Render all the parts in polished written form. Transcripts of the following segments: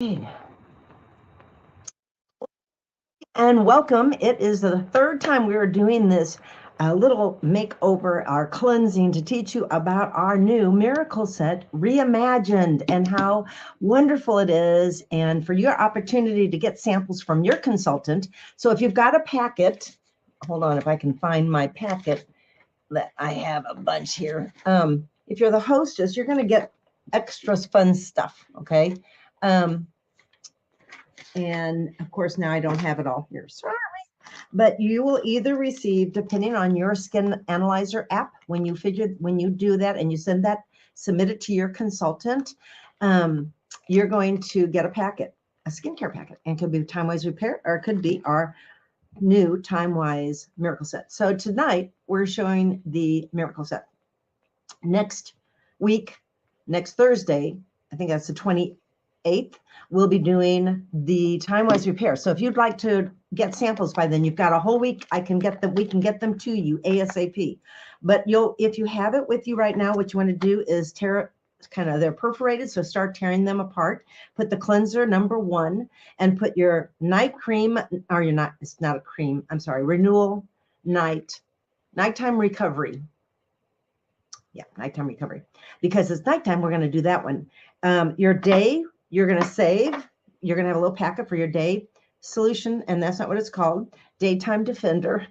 And welcome. It is the third time we are doing this little makeover, our cleansing, to teach you about our new miracle set reimagined and how wonderful it is, and for your opportunity to get samples from your consultant. So if you've got a packet, hold on, if I can find my packet, that I have a bunch here. If you're the hostess, you're going to get extra fun stuff. Okay. Um, and of course, now I don't have it all here. Sorry. But you will either receive, depending on your skin analyzer app, when you do that and you submit it to your consultant, you're going to get a packet, a skincare packet, and it could be Time Wise Repair, or it could be our new Time Wise Miracle Set. So tonight we're showing the Miracle Set. Next week, next Thursday, I think that's the 28th, we'll be doing the Time Wise Repair. So if you'd like to get samples by then, you've got a whole week. We can get them to you ASAP. But if you have it with you right now, what you want to do is tear it. They're perforated, so start tearing them apart. Put the cleanser number 1 and put your night cream, or it's not a cream, I'm sorry, Renewal Nighttime Recovery. Yeah, nighttime recovery. Because it's nighttime, we're going to do that one. Your day, you're going to save. You're going to have a little packet for your day solution, and that's not what it's called. Daytime Defender.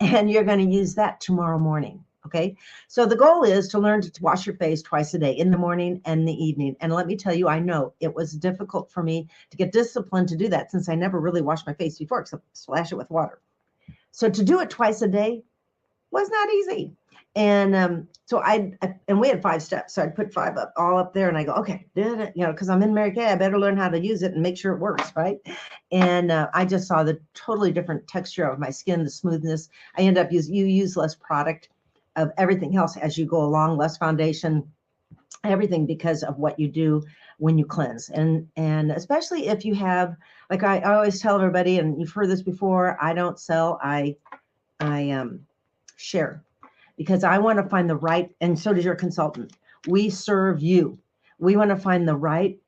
And you're going to use that tomorrow morning. Okay. So the goal is to learn to wash your face twice a day, in the morning and the evening. And let me tell you, I know it was difficult for me to get disciplined to do that, since I never really washed my face before, except splash it with water. So to do it twice a day was not easy. And so and we had 5 steps. So I'd put 5 all up there, and I go, okay, because I'm in Mary Kay, I better learn how to use it and make sure it works, right? And I just saw the totally different texture of my skin, the smoothness. I end up you use less product of everything else as you go along, less foundation, everything, because of what you do when you cleanse. And especially if you have, like I always tell everybody, and you've heard this before, I don't sell, I share, because I want to find the right, and so does your consultant. We serve you. We want to find the right,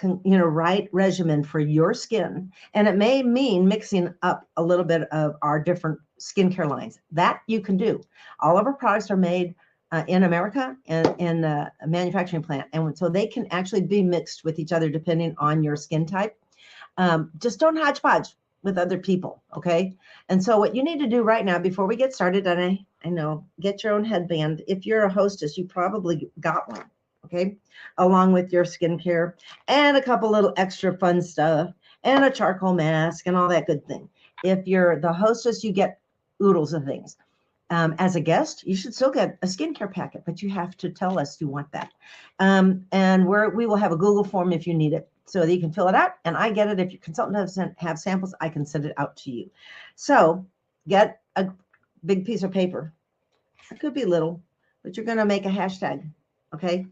right regimen for your skin. And it may mean mixing up a little bit of our different skincare lines. That you can do. All of our products are made in America and in a manufacturing plant. And so they can actually be mixed with each other depending on your skin type. Just don't hodgepodge with other people, okay? And so what you need to do right now before we get started, and I know, get your own headband. If you're a hostess, you probably got one, okay? Along with your skincare and a couple little extra fun stuff and a charcoal mask and all that good thing. If you're the hostess, you get oodles of things. As a guest, you should still get a skincare packet, but you have to tell us you want that. And we will have a Google form if you need it, so that you can fill it out, and I get it. If your consultant doesn't have samples, I can send it out to you. So get a big piece of paper. It could be little, but you're going to make a hashtag, okay?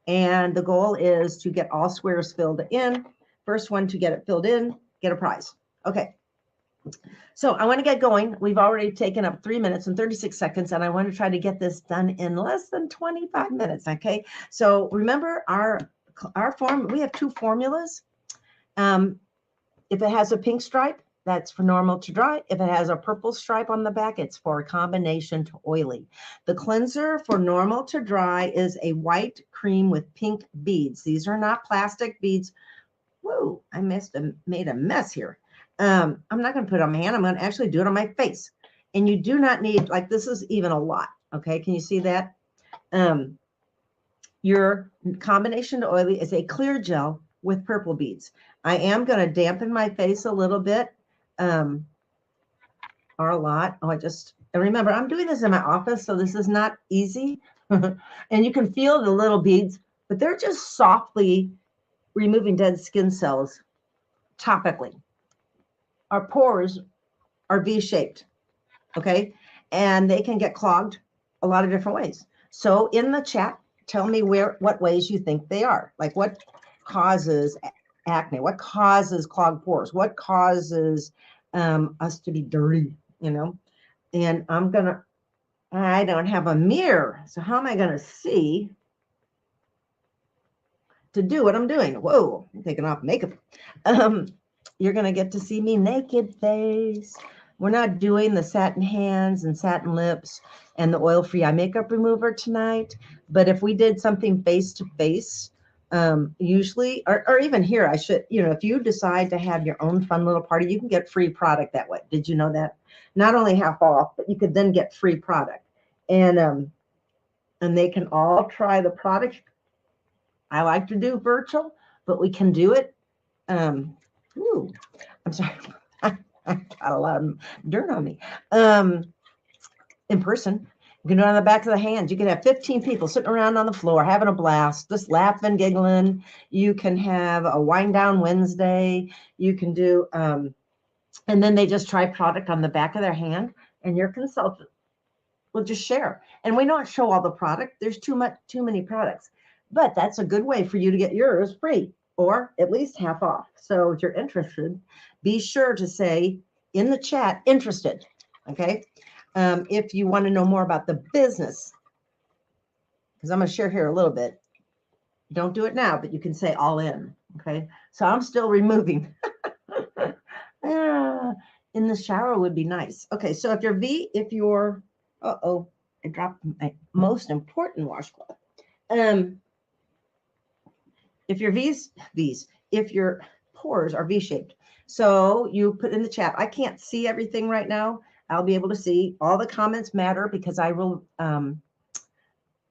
And the goal is to get all squares filled in. First one to get it filled in, get a prize. Okay. So I want to get going. We've already taken up 3 minutes and 36 seconds, and I want to try to get this done in less than 25 minutes, okay? So remember our form, we have 2 formulas. If it has a pink stripe, that's for normal to dry. If it has a purple stripe on the back, it's for a combination to oily. The cleanser for normal to dry is a white cream with pink beads. These are not plastic beads. Whoa, I made a mess here. I'm not going to put it on my hand. I'm going to actually do it on my face. And you do not need, like, this is even a lot. Okay, can you see that? Your combination to oily is a clear gel with purple beads. I am going to dampen my face a little bit, or a lot. And remember, I'm doing this in my office, so this is not easy. And you can feel the little beads, but they're just softly removing dead skin cells topically. Our pores are V-shaped, okay? And they can get clogged a lot of different ways. So in the chat, tell me what ways you think they are. Like, what causes acne? What causes clogged pores? What causes us to be dirty, And I don't have a mirror, so how am I going to see? to do what I'm doing. Whoa, I'm taking off makeup. Um, you're going to get to see me naked face. We're not doing the satin hands and satin lips and the oil-free eye makeup remover tonight. But if we did something face to face, usually, or even here, I should, if you decide to have your own fun little party, you can get free product that way. Did you know that? Not only half off, but you could then get free product. And they can all try the product. I like to do virtual, but we can do it. Ooh, I'm sorry. I got a lot of dirt on me. In person, you can do it on the back of the hands. You can have 15 people sitting around on the floor having a blast, just laughing, giggling. You can have a wind down Wednesday. You can do, and then they just try product on the back of their hand, and your consultant will just share. And we don't show all the product. There's too many products, but that's a good way for you to get yours free or at least half off. So if you're interested, be sure to say in the chat, interested. Okay. If you want to know more about the business, because I'm going to share here a little bit. Don't do it now, but you can say all in. Okay. So I'm still removing. In the shower would be nice. Okay. So if you're, I dropped my most important washcloth. If your if your pores are V-shaped, so you put in the chat. I can't see everything right now. I'll be able to see. All the comments matter because I will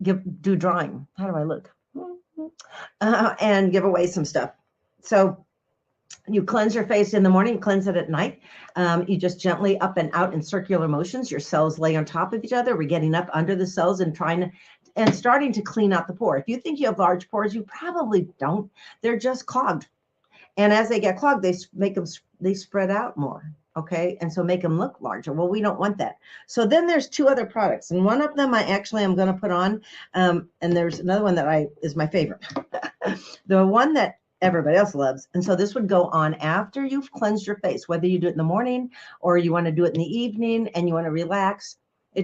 do drawing. How do I look? And give away some stuff. So you cleanse your face in the morning, cleanse it at night. You just gently up and out in circular motions. Your cells lay on top of each other. We're getting up under the cells and starting to clean out the pore. If you think you have large pores, you probably don't. They're just clogged. And as they get clogged, they spread out more. Okay. And so make them look larger. Well, we don't want that. So then there's two other products. And one of them I actually am going to put on. And there's another one that is my favorite. The one that everybody else loves. And so this would go on after you've cleansed your face, whether you do it in the morning or you want to do it in the evening and you want to relax.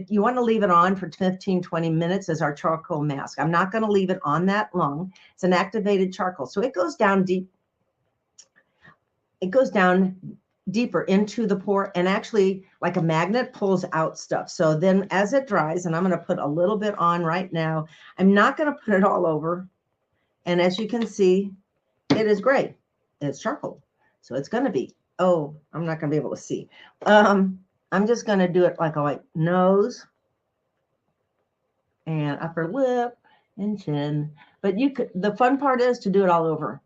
You want to leave it on for 15, 20 minutes as our charcoal mask. I'm not going to leave it on that long. It's an activated charcoal. So it goes down deep. It goes down deeper into the pore and actually like a magnet pulls out stuff. So then as it dries, and I'm going to put a little bit on right now, I'm not going to put it all over. And as you can see, it is gray. It's charcoal. So it's going to be, I'm not going to be able to see. I'm just going to do it like a white nose and upper lip and chin. But the fun part is to do it all over.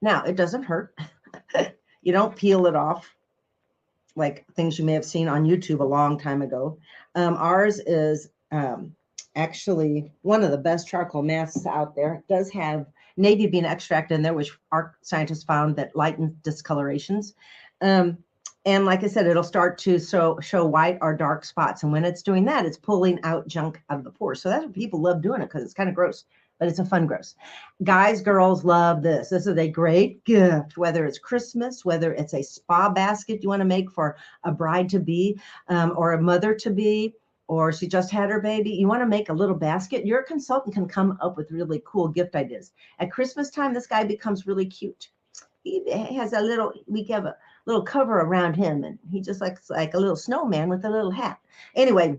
Now, it doesn't hurt. You don't peel it off like things you may have seen on YouTube a long time ago. Ours is actually one of the best charcoal masks out there. It does have navy bean extract in there, which our scientists found that lightens discolorations. And like I said, it'll start to show white or dark spots. And when it's doing that, it's pulling out junk out of the pores. So that's what people love doing it because it's kind of gross, but it's a fun gross. Guys, girls love this. This is a great gift, whether it's Christmas, whether it's a spa basket you want to make for a bride-to-be or a mother-to-be, or she just had her baby. You want to make a little basket. Your consultant can come up with really cool gift ideas. At Christmas time, this guy becomes really cute. He has we have a little cover around him, and he just looks like a little snowman with a little hat. Anyway,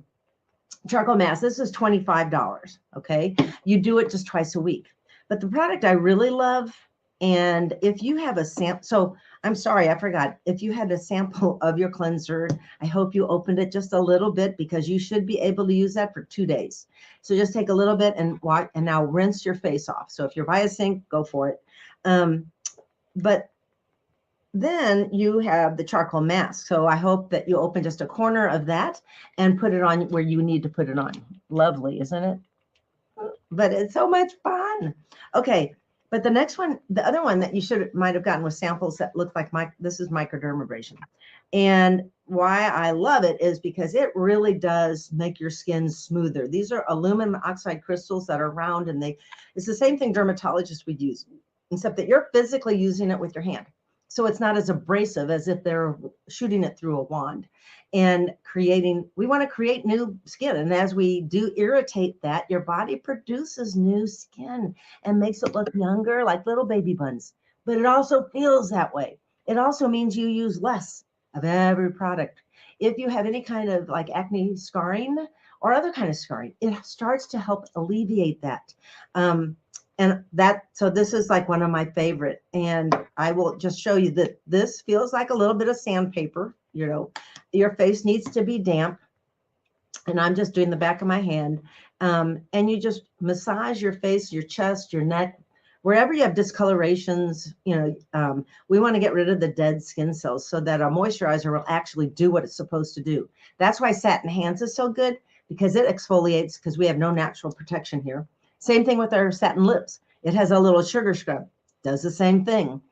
charcoal mask, this is $25, okay? You do it just twice a week. But the product I really love, and if you have a sample, so I'm sorry, I forgot. If you had a sample of your cleanser, I hope you opened it just a little bit because you should be able to use that for 2 days. So just take a little bit and now rinse your face off. So if you're by a sink, go for it. But then you have the charcoal mask. So I hope that you open just a corner of that and put it on where you need to put it on. Lovely, isn't it? But it's so much fun. Okay, but the next one, the other one that you might have gotten was samples that look like this is microdermabrasion. And why I love it is because it really does make your skin smoother. These are aluminum oxide crystals that are round, and it's the same thing dermatologists would use, except that you're physically using it with your hand. so it's not as abrasive as if they're shooting it through a wand. And we want to create new skin. And as we do irritate that, your body produces new skin and makes it look younger, like little baby buns. But it also feels that way. It also means you use less of every product. If you have any kind of like acne scarring or other kind of scarring, it starts to help alleviate that. So this is like one of my favorite, and I will just show you that this feels like a little bit of sandpaper. Your face needs to be damp, and I'm just doing the back of my hand. And you just massage your face, your chest, your neck, wherever you have discolorations. We want to get rid of the dead skin cells so that a moisturizer will actually do what it's supposed to do. That's why Satin Hands is so good, because it exfoliates, because we have no natural protection here. Same thing with our Satin Lips. It has a little sugar scrub, does the same thing.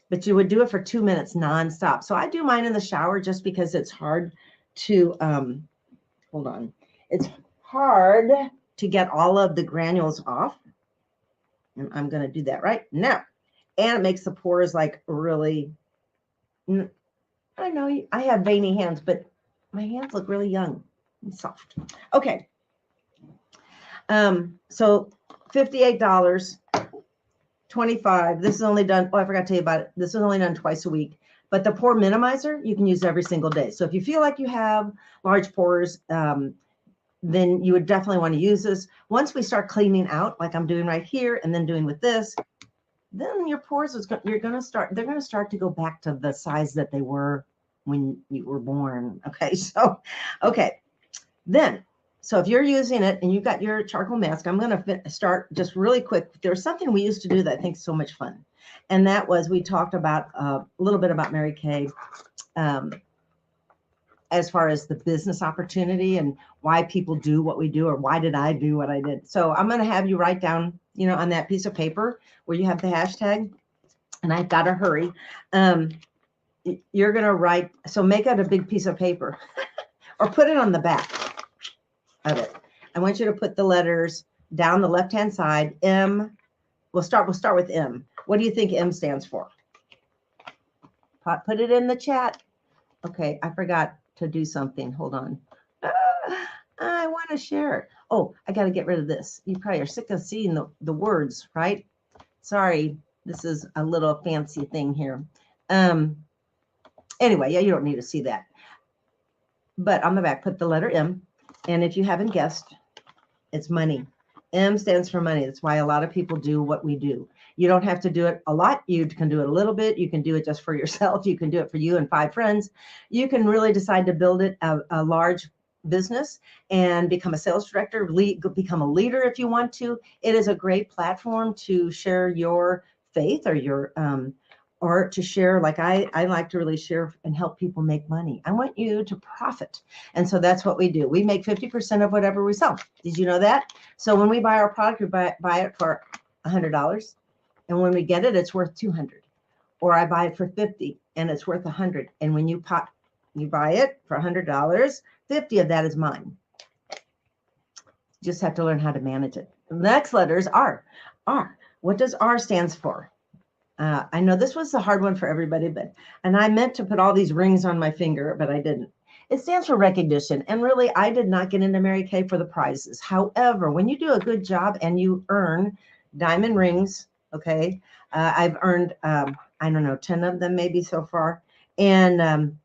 But you would do it for 2 minutes nonstop. So I do mine in the shower just because it's hard to, hold on. It's hard to get all of the granules off. And I'm going to do that right now. And it makes the pores like really, I know I have veiny hands, but my hands look really young and soft. Okay. So $58, $25. This is only done. Oh, I forgot to tell you about it. This is only done twice a week. But the pore minimizer, you can use every single day. So if you feel like you have large pores, then you would definitely want to use this. Once we start cleaning out, like I'm doing right here, and then doing with this, then your pores they're going to start to go back to the size that they were when you were born. Okay. So if you're using it and you've got your charcoal mask, I'm going to start just really quick. There's something we used to do that I think is so much fun. And that was, we talked about a little bit about Mary Kay, as far as the business opportunity and why people do what we do, or why did I do what I did. So I'm going to have you write down, on that piece of paper where you have the hashtag, and I've got to hurry. You're going to write, so make out a big piece of paper or put it on the back of it. I want you to put the letters down the left-hand side. M. We'll start with M. What do you think M stands for? Put it in the chat. Okay, I forgot to do something. Hold on. I want to share it. Oh, I got to get rid of this. You probably are sick of seeing the words, right? Sorry, this is a little fancy thing here. Anyway, yeah, you don't need to see that. But on the back, put the letter M. And if you haven't guessed, it's money. M stands for money. That's why a lot of people do what we do. You don't have to do it a lot. You can do it a little bit. You can do it just for yourself. You can do it for you and 5 friends. You can really decide to build it a large business and become a sales director, become a leader if you want to. It is a great platform to share your faith, or your or to share, like I like to really share and help people make money. I want you to profit. And so that's what we do. We make 50% of whatever we sell. Did you know that? So when we buy our product, we buy it for $100. And when we get it, it's worth $200. Or I buy it for $50 and it's worth $100. And when you buy it for $100, $50 of that is mine. You just have to learn how to manage it. The next letter is R. R. What does R stands for? I know this was a hard one for everybody, and I meant to put all these rings on my finger, but I didn't. It stands for recognition. And really, I did not get into Mary Kay for the prizes. However, when you do a good job and you earn diamond rings, okay, I've earned, I don't know, 10 of them maybe so far. And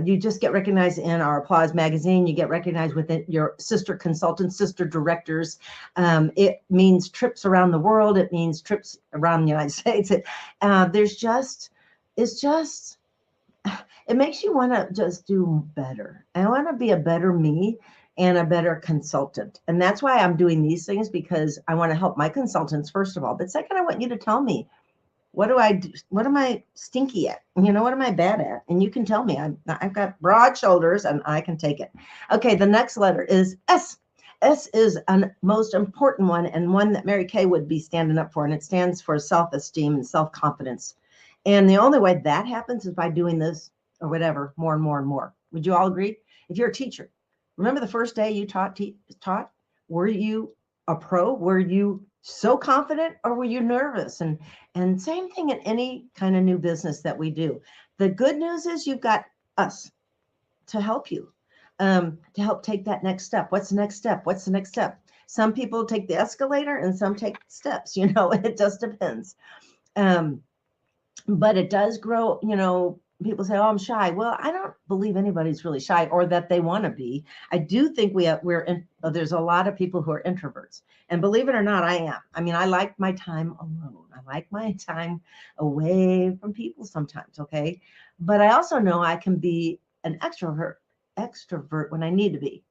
you just get recognized in our Applause magazine. You get recognized with your sister consultants, sister directors. It means trips around the world. It means trips around the United States. It makes you want to just do better. I want to be a better me and a better consultant. And that's why I'm doing these things, because I want to help my consultants, first of all. But second, I want you to tell me, what do I do? What am I stinky at? What am I bad at? And you can tell me. I've got broad shoulders and I can take it. Okay, the next letter is S. S is a most important one, and one that Mary Kay would be standing up for, and it stands for self-esteem and self-confidence. And the only way that happens is by doing this, or whatever, more and more and more. Would you all agree? If you're a teacher, remember the first day you taught? Were you a pro? Were you so confident, or were you nervous? And same thing in any kind of new business that we do. The good news is you've got us to help you, to help take that next step. What's the next step? What's the next step? Some people take the escalator and some take steps, it just depends. But it does grow, people say, oh, I'm shy. Well, I don't believe anybody's really shy or that they want to be. I do think there's a lot of people who are introverts, and believe it or not, I am. I mean, I like my time alone. I like my time away from people sometimes. Okay. But I also know I can be an extrovert when I need to be.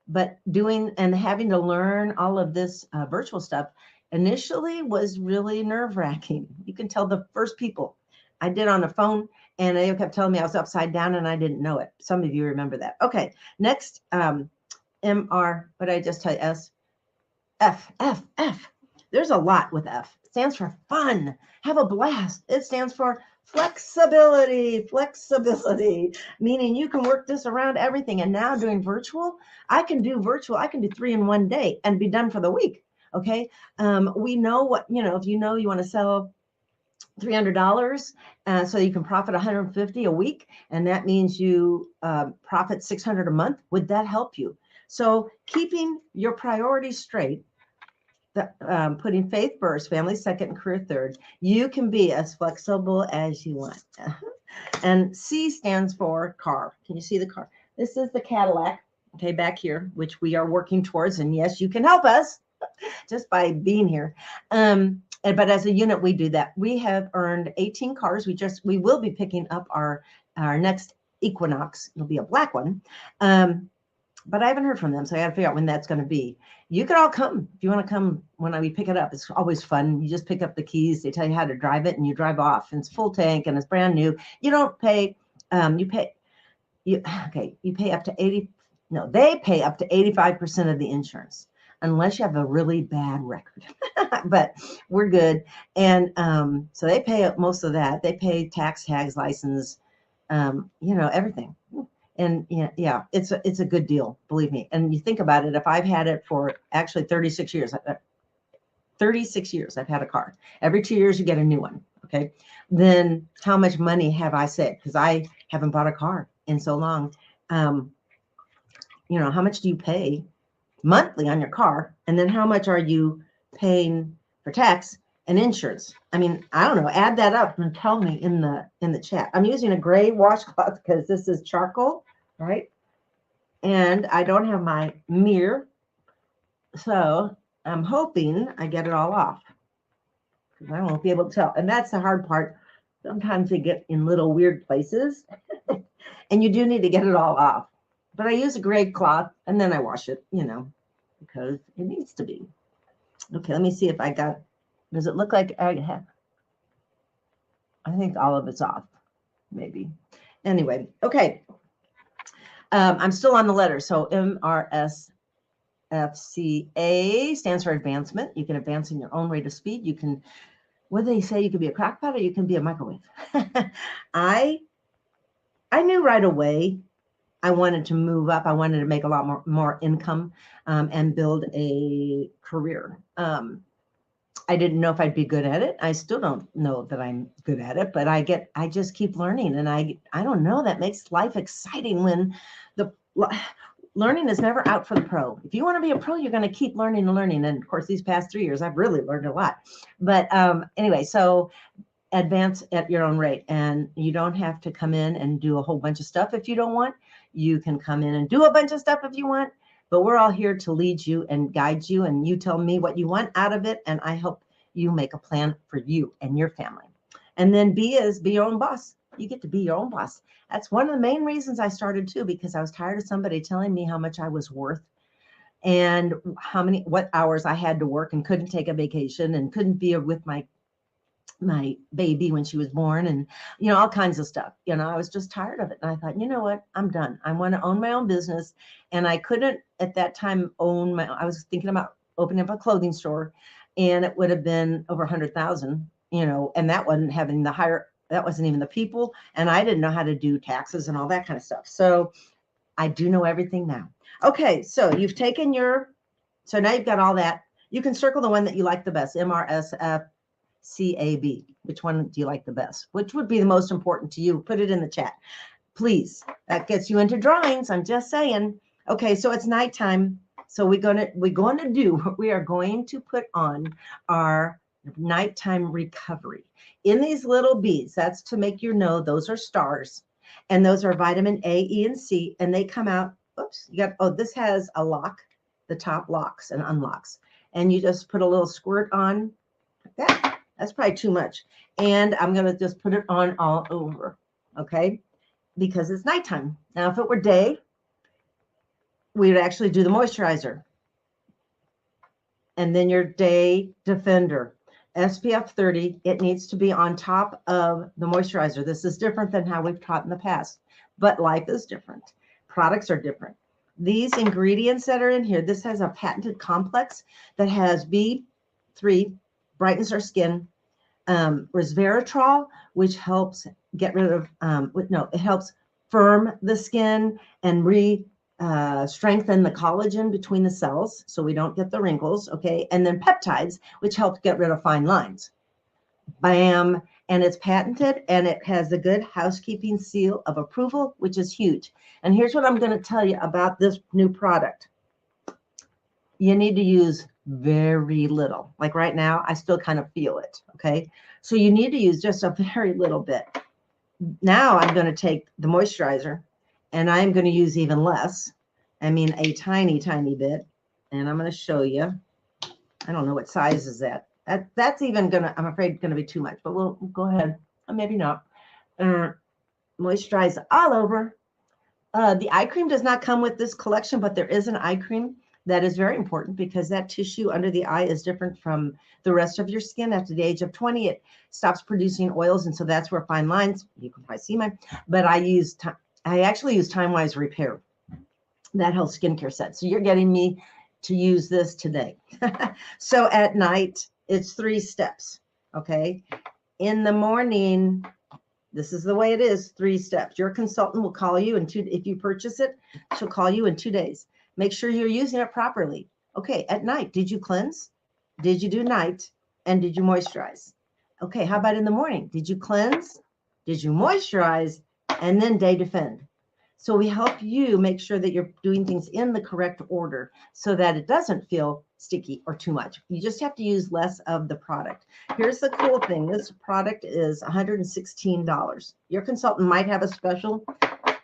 But doing and having to learn all of this virtual stuff initially was really nerve-wracking. You can tell the first people I did on the phone, and they kept telling me I was upside down and I didn't know it. Some of you remember that. Okay, next, MR, what did I just tell you? F. There's a lot with F. It stands for fun. Have a blast. It stands for flexibility, meaning you can work this around everything. And now doing virtual, I can do 3 in one day and be done for the week. Okay. We know what, if you want to sell $300, so you can profit $150 a week, and that means you profit $600 a month. Would that help you? So keeping your priorities straight, putting faith first, family second, and career third, you can be as flexible as you want. And C stands for car. Can you see the car? This is the Cadillac, okay, back here, which we are working towards. And yes, you can help us just by being here. But as a unit, we do that. We have earned 18 cars. We will be picking up our next Equinox. It'll be a black one. But I haven't heard from them, so I got to figure out when that's going to be. You can all come if you want to come when we pick it up. It's always fun. You just pick up the keys. They tell you how to drive it, and you drive off. And it's full tank, and it's brand new. You don't pay. You pay up to 80. No, they pay up to 85% of the insurance, unless you have a really bad record. But we're good. And so they pay most of that. They pay tax, tags, license, everything. And yeah, it's a good deal, believe me. And you think about it, if I've had it for actually 36 years, I've had a car. Every 2 years you get a new one. Okay. Then how much money have I saved? Because I haven't bought a car in so long. How much do you pay monthly on your car? And then how much are you paying for tax and insurance? I mean, I don't know. Add that up and tell me in the chat. I'm using a gray washcloth because this is charcoal, right? And I don't have my mirror, so I'm hoping I get it all off, because I won't be able to tell. And that's the hard part. Sometimes they get in little weird places, and you do need to get it all off. But I use a gray cloth, and then I wash it, because it needs to be. Okay, let me see if I got. Does it look like I have? I think all of it's off, maybe. Anyway, okay. I'm still on the letter. So MRSFCA stands for advancement. You can advance in your own rate of speed. You can, what do they say? You can be a crackpot or you can be a microwave. I knew right away I wanted to move up. I wanted to make a lot more income and build a career. I didn't know if I'd be good at it. I still don't know that I'm good at it, but I just keep learning, and I don't know, that makes life exciting when the learning is never out for the pro. If you want to be a pro, you're going to keep learning and learning. And of course, these past 3 years, I've really learned a lot. But anyway, so advance at your own rate, and you don't have to come in and do a whole bunch of stuff if you don't want. You can come in and do a bunch of stuff if you want. But we're all here to lead you and guide you, and you tell me what you want out of it, and I help you make a plan for you and your family. And then B is be your own boss. You get to be your own boss. That's one of the main reasons I started too, because I was tired of somebody telling me how much I was worth and what hours I had to work, and couldn't take a vacation, and couldn't be with my baby when she was born, and all kinds of stuff. I was just tired of it, and I thought, you know what, I'm done. I want to own my own business. And I couldn't at that time I was thinking about opening up a clothing store, and it would have been over 100,000, and that wasn't having that wasn't even the people, and I didn't know how to do taxes and all that kind of stuff. So I do know everything now. Okay, so you've taken so now you've got all that. You can circle the one that you like the best, MRSF CAB. Which one do you like the best? Which would be the most important to you? Put it in the chat, please. That gets you into drawings. I'm just saying. Okay, so it's nighttime. So we are going to put on our nighttime recovery in these little beads. That's to make you know those are stars, and those are vitamin A, E, and C, and they come out. Oops, you got. Oh, this has a lock. The top locks and unlocks, and you just put a little squirt on like that. That's probably too much. And I'm going to just put it on all over, okay? Because it's nighttime. Now, if it were day, we would actually do the moisturizer. And then your day defender. SPF 30, it needs to be on top of the moisturizer. This is different than how we've taught in the past, but life is different. Products are different. These ingredients that are in here, this has a patented complex that has B3, brightens our skin, resveratrol, which helps get rid of, it helps firm the skin and strengthen the collagen between the cells so we don't get the wrinkles, okay? And then peptides, which help get rid of fine lines. Bam. And it's patented, and it has the Good Housekeeping seal of approval, which is huge. And here's what I'm going to tell you about this new product. You need to use very little. Like right now, I still kind of feel it, okay? So you need to use just a very little bit. Now I'm going to take the moisturizer, and I'm going to use even less. I mean, a tiny, tiny bit. And I'm going to show you. I don't know what size is that. That's even going to, I'm afraid, going to be too much, but we'll go ahead. Maybe not. Moisturize all over. The eye cream does not come with this collection, but there is an eye cream that is very important because that tissue under the eye is different from the rest of your skin. After the age of 20, it stops producing oils, and so that's where fine lines, you can probably see mine, but I actually use Time Wise Repair, that whole skincare set. So you're getting me to use this today. So at night, it's 3 steps, okay? In the morning, this is the way it is, 3 steps. Your consultant will call you if you purchase it, she'll call you in 2 days. Make sure you're using it properly. Okay, at night, did you cleanse? Did you do night? And did you moisturize? Okay, how about in the morning? Did you cleanse? Did you moisturize? And then day defend. So we help you make sure that you're doing things in the correct order so that it doesn't feel sticky or too much. You just have to use less of the product. Here's the cool thing. This product is $116. Your consultant might have a special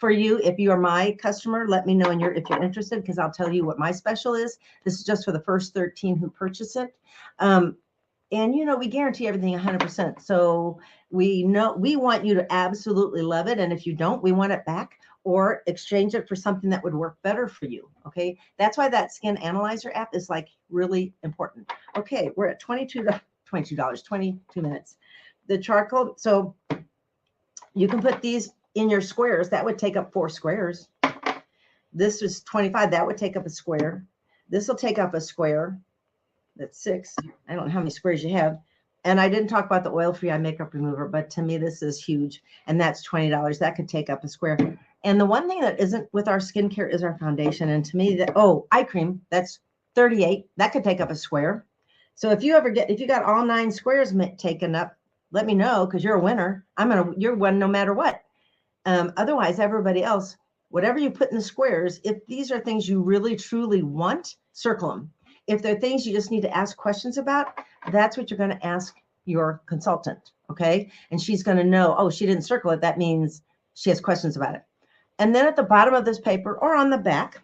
for you. If you are my customer, let me know if you're interested, because I'll tell you what my special is. This is just for the first 13 who purchase it. And we guarantee everything 100%. So we want you to absolutely love it. And if you don't, we want it back or exchange it for something that would work better for you. Okay. That's why that Skin Analyzer app is like really important. Okay. We're at $22, 22 minutes. The charcoal. So you can put these in your squares. That would take up 4 squares. This was 25. That would take up a square. This will take up a square. That's 6. I don't know how many squares you have. And I didn't talk about the oil-free eye makeup remover, but to me, this is huge. And that's $20. That could take up a square. And the one thing that isn't with our skincare is our foundation. And to me, eye cream, that's $38. That could take up a square. So if you got all 9 squares taken up, let me know, because you're a winner. You're one no matter what. Otherwise, everybody else, whatever you put in the squares, if these are things you really, truly want, circle them. If they're things you just need to ask questions about, that's what you're going to ask your consultant, okay? And she's going to know, oh, she didn't circle it. That means she has questions about it. And then at the bottom of this paper or on the back,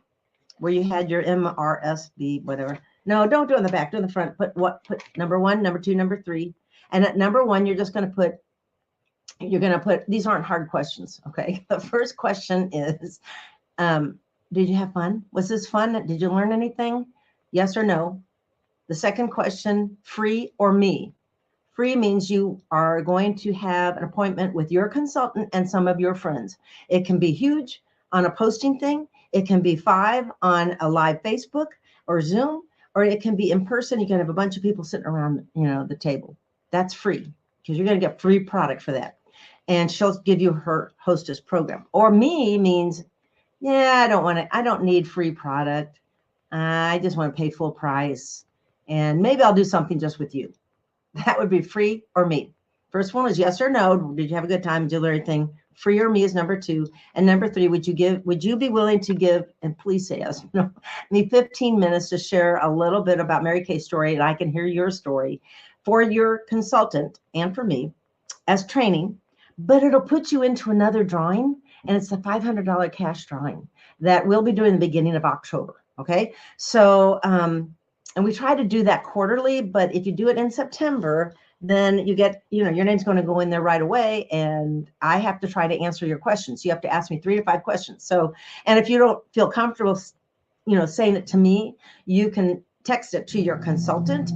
where you had your MRSB, whatever. No, don't do it on the back. Do it in the front. Put number 1, number 2, number 3. And at number 1, you're going to put, these aren't hard questions, okay? The first question is, did you have fun? Was this fun? Did you learn anything? Yes or no? The second question, free or me? Free means you are going to have an appointment with your consultant and some of your friends. It can be huge on a posting thing. It can be 5 on a live Facebook or Zoom, or it can be in person. You can have a bunch of people sitting around, the table. That's free because you're going to get free product for that. And she'll give you her hostess program. Or me means, I don't need free product. I just want to pay full price. And maybe I'll do something just with you. That would be free or me. First one was yes or no. Did you have a good time? Did you learn anything? Free or me is number 2. And number 3, would you be willing to give, and please say yes, me 15 minutes to share a little bit about Mary Kay's story, and I can hear your story for your consultant and for me as training, but it'll put you into another drawing, and it's the $500 cash drawing that we'll be doing the beginning of October. Okay. So, and we try to do that quarterly, but if you do it in September, then you get, your name's going to go in there right away. And I have to try to answer your questions. You have to ask me 3 to 5 questions. So, and if you don't feel comfortable, saying it to me, you can text it to your consultant.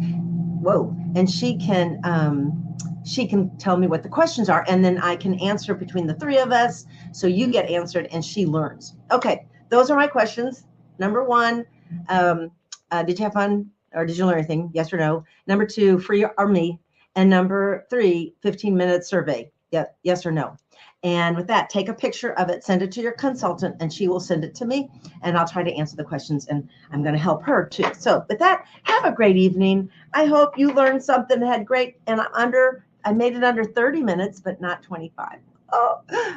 Whoa. And she can tell me what the questions are, and then I can answer between the 3 of us. So you get answered and she learns. Okay. Those are my questions. Number 1, did you have fun or did you learn anything? Yes or no? Number 2, free or me? And number 3, 15-minute survey. Yeah, yes or no? And with that, take a picture of it, send it to your consultant, and she will send it to me, and I'll try to answer the questions, and I'm going to help her too. So with that, have a great evening. I hope you learned something, had great, and I made it under 30 minutes, but not 25. Oh, okay.